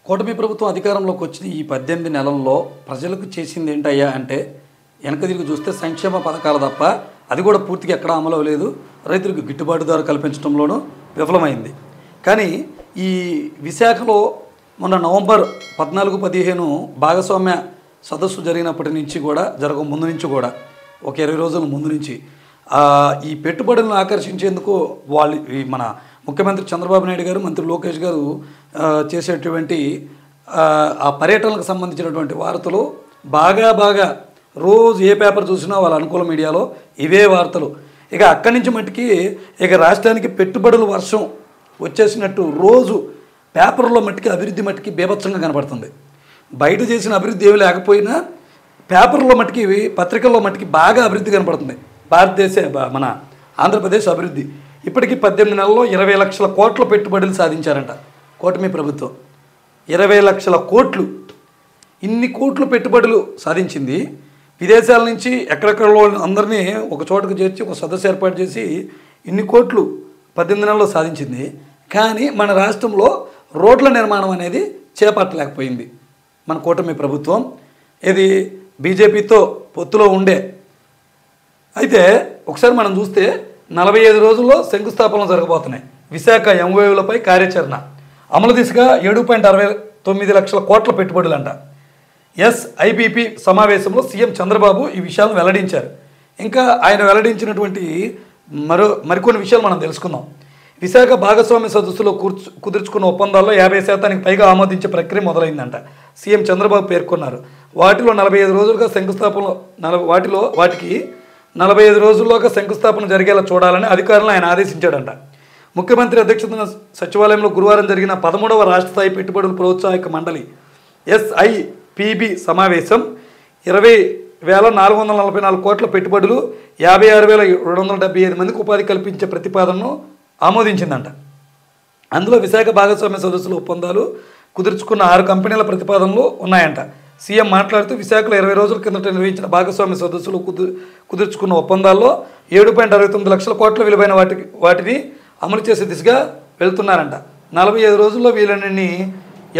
కూటమి ప్రభుత్వం అధికారంలోకి వచ్చిన ఈ 18 నెలల్లో ప్రజలకు చేసింది ఏంటయ్యా అంటే వెనక తిరిగి చూస్తే సంక్షేమ పథకాలు తప్ప అది కూడా పూర్తిగా ఎక్కడా అమలు అవ్వలేదు. రైతులకు గిట్టుబాటు ధర కల్పించడంలోనూ విఫలమైంది. కానీ ఈ విశాఖలో మొన్న నవంబర్ 14-15 భాగస్వామ్య సదస్సు జరిగినప్పటి నుంచి కూడా ముందు నుంచి కూడా ఒక 20 రోజుల ముందు నుంచి ఈ పెట్టుబడులను ఆకర్షించేందుకు మన ముఖ్యమంత్రి చంద్రబాబు నాయుడు గారు, మంత్రి లోకేష్ గారు చేసేటువంటి ఆ పర్యటనలకు సంబంధించినటువంటి వార్తలు బాగా రోజు ఏ పేపర్ చూసినా వాళ్ళ అనుకూల మీడియాలో ఇవే వార్తలు. ఇక అక్కడి నుంచి మట్టికి ఇక రాష్ట్రానికి పెట్టుబడుల వర్షం వచ్చేసినట్టు రోజు పేపర్లో మట్టికి అభివృద్ధి మట్టికి బీభత్సంగా కనపడుతుంది. బయట చేసిన అభివృద్ధి ఏమి లేకపోయినా పేపర్లో మట్టికి పత్రికల్లో మట్టికి బాగా అభివృద్ధి కనపడుతుంది. మన ఆంధ్రప్రదేశ్ అభివృద్ధి ఇప్పటికీ 18 నెలల్లో 20 లక్షల కోట్ల పెట్టుబడులు సాధించారంట కూటమి ప్రభుత్వం. 20 లక్షల కోట్లు, ఇన్ని కోట్లు పెట్టుబడులు సాధించింది. విదేశాల నుంచి ఎక్కడెక్కడో అందరినీ ఒక చోటకు చేర్చి ఒక సదస్సు ఏర్పాటు చేసి ఇన్ని కోట్లు 18 నెలల్లో సాధించింది. కానీ మన రాష్ట్రంలో రోడ్ల నిర్మాణం అనేది చేపట్టలేకపోయింది మన కూటమి ప్రభుత్వం. ఇది బీజేపీతో పొత్తులో ఉండే. అయితే ఒకసారి మనం చూస్తే 45 రోజుల్లో శంకుస్థాపనలు జరగబోతున్నాయి. విశాఖ ఎంఓయూలపై కార్యాచరణ అమలు దిశగా 7.69 లక్షల కోట్ల పెట్టుబడులంట. ఎస్ఐబిపి సమావేశంలో సీఎం చంద్రబాబు ఈ విషయాలను వెల్లడించారు. ఇంకా ఆయన వెల్లడించినటువంటి మరికొన్ని విషయాలు మనం తెలుసుకుందాం. విశాఖ భాగస్వామ్య సదస్సులో కుదుర్చుకున్న ఒప్పందాల్లో 50% పైగా ఆమోదించే ప్రక్రియ మొదలైందంట. సీఎం చంద్రబాబు పేర్కొన్నారు. వాటిలో 45 రోజులుగా వాటికి 45 రోజుల్లోగా శంకుస్థాపన జరిగేలా చూడాలని అధికారులను ఆయన ఆదేశించాడంట. ముఖ్యమంత్రి అధ్యక్షతన సచివాలయంలో గురువారం జరిగిన 13వ రాష్ట్ర స్థాయి పెట్టుబడుల ప్రోత్సాహక మండలి ఎస్ఐపిబి సమావేశం 20,444 కోట్ల పెట్టుబడులు 56,275 మందికి ఉపాధి కల్పించే ప్రతిపాదనను ఆమోదించిందంట. అందులో విశాఖ భాగస్వామ్య సదస్సుల ఒప్పందాలు కుదుర్చుకున్న 6 కంపెనీల ప్రతిపాదనలు ఉన్నాయంట. సీఎం మాట్లాడుతూ విశాఖలో 20 రోజుల కిందట నిర్వహించిన భాగస్వామ్య సదస్సులు కుదుర్చుకున్న ఒప్పందాల్లో 7.69 లక్షల కోట్ల విలువైన వాటిని అమలు చేసే దిశగా వెళ్తున్నారంట. 45 రోజుల్లో వీళ్ళని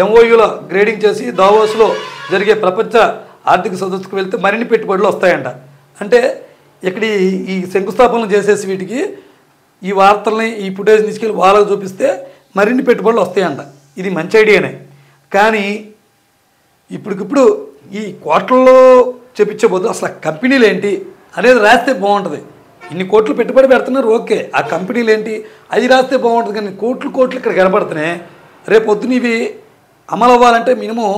ఎంఓయూల గ్రేడింగ్ చేసి దావోస్లో జరిగే ప్రపంచ ఆర్థిక సదస్సుకు వెళ్తే మరిన్ని పెట్టుబడులు వస్తాయంట. అంటే ఇక్కడ ఈ శంకుస్థాపనలు చేసేసి వీటికి ఈ వార్తల్ని ఈ ఫుటేజ్ తీసుకెళ్ళి వాళ్ళకు చూపిస్తే మరిన్ని పెట్టుబడులు వస్తాయంట. ఇది మంచి ఐడియానే. కానీ ఇప్పటికిప్పుడు ఈ కోట్లలో చెప్పించే బదులు అసలు కంపెనీలు ఏంటి అనేది రాస్తే బాగుంటుంది. ఇన్ని కోట్లు పెట్టుబడి పెడుతున్నారు, ఓకే. ఆ కంపెనీలు ఏంటి అది రాస్తే బాగుంటుంది. కానీ కోట్లు ఇక్కడ కనపడుతున్నాయి. రేపు పొద్దున ఇవి అమలు అవ్వాలంటే మినిమం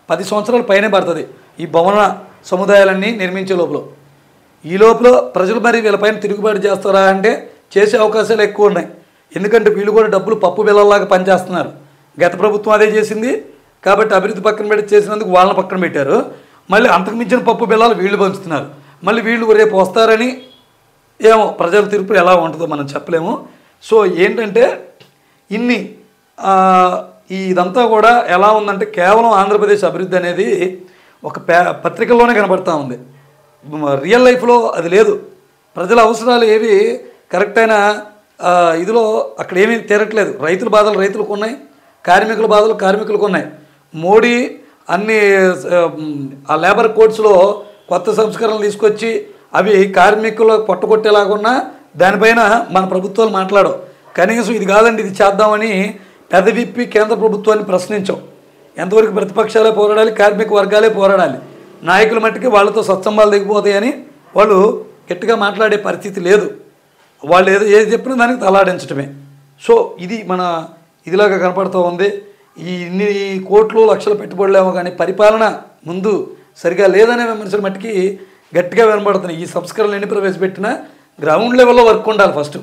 10 సంవత్సరాల పైనే పడుతుంది ఈ భవన సముదాయాలన్నీ నిర్మించే లోపల. ఈ లోపల ప్రజలు మరి వీళ్ళపైన తిరుగుబాటు చేస్తారా అంటే చేసే అవకాశాలు ఎక్కువ ఉన్నాయి. ఎందుకంటే వీళ్ళు కూడా డబ్బులు పప్పు బిళ్ళలాగా పనిచేస్తున్నారు. గత ప్రభుత్వం అదే చేసింది కాబట్టి అభివృద్ధి పక్కన పెట్టి చేసినందుకు వాళ్ళని పక్కన పెట్టారు. మళ్ళీ అంతకు మించిన పప్పు బిళ్ళాలు వీళ్ళు పంచుతున్నారు. మళ్ళీ వీళ్ళు రేపు వస్తారని ఏమో ప్రజల తీర్పు ఎలా ఉంటుందో మనం చెప్పలేము. సో ఏంటంటే ఇదంతా కూడా ఎలా ఉందంటే కేవలం ఆంధ్రప్రదేశ్ అభివృద్ధి అనేది ఒక పత్రికల్లోనే కనబడతా ఉంది. రియల్ లైఫ్లో అది లేదు. ప్రజల అవసరాలు ఏవి కరెక్ట్ అయిన ఇదిలో అక్కడ ఏమీ తీరట్లేదు. రైతుల బాధలు రైతులకు ఉన్నాయి, కార్మికుల బాధలు కార్మికులకు ఉన్నాయి. మోడీ అన్ని ఆ లేబర్ కోడ్స్లో కొత్త సంస్కరణలు తీసుకొచ్చి అవి కార్మికులు పొట్టగొట్టేలాగున్నా దానిపైన మన ప్రభుత్వాలు మాట్లాడవు. కనీసం ఇది కాదండి ఇది చేద్దామని పెదవిప్పి కేంద్ర ప్రభుత్వాన్ని ప్రశ్నించాం. ఎంతవరకు ప్రతిపక్షాలే పోరాడాలి, కార్మిక వర్గాలే పోరాడాలి. నాయకుల మట్టికి వాళ్ళతో సత్సంబాలు దిగిపోతాయని వాళ్ళు గట్టిగా మాట్లాడే పరిస్థితి లేదు. వాళ్ళు ఏది చెప్పినా దానికి తలాడించడమే. సో ఇది మన ఇదిలాగా కనపడుతూ ఉంది. ఇన్ని కోట్లు లక్షల పెట్టుబడులేమో కానీ పరిపాలన ముందు సరిగా లేదనే విమర్శల మట్టికి గట్టిగా వినబడుతున్నాయి. ఈ సంస్కరణలు ఎన్ని ప్రవేశపెట్టినా గ్రౌండ్ లెవెల్లో వర్క్ ఉండాలి ఫస్ట్.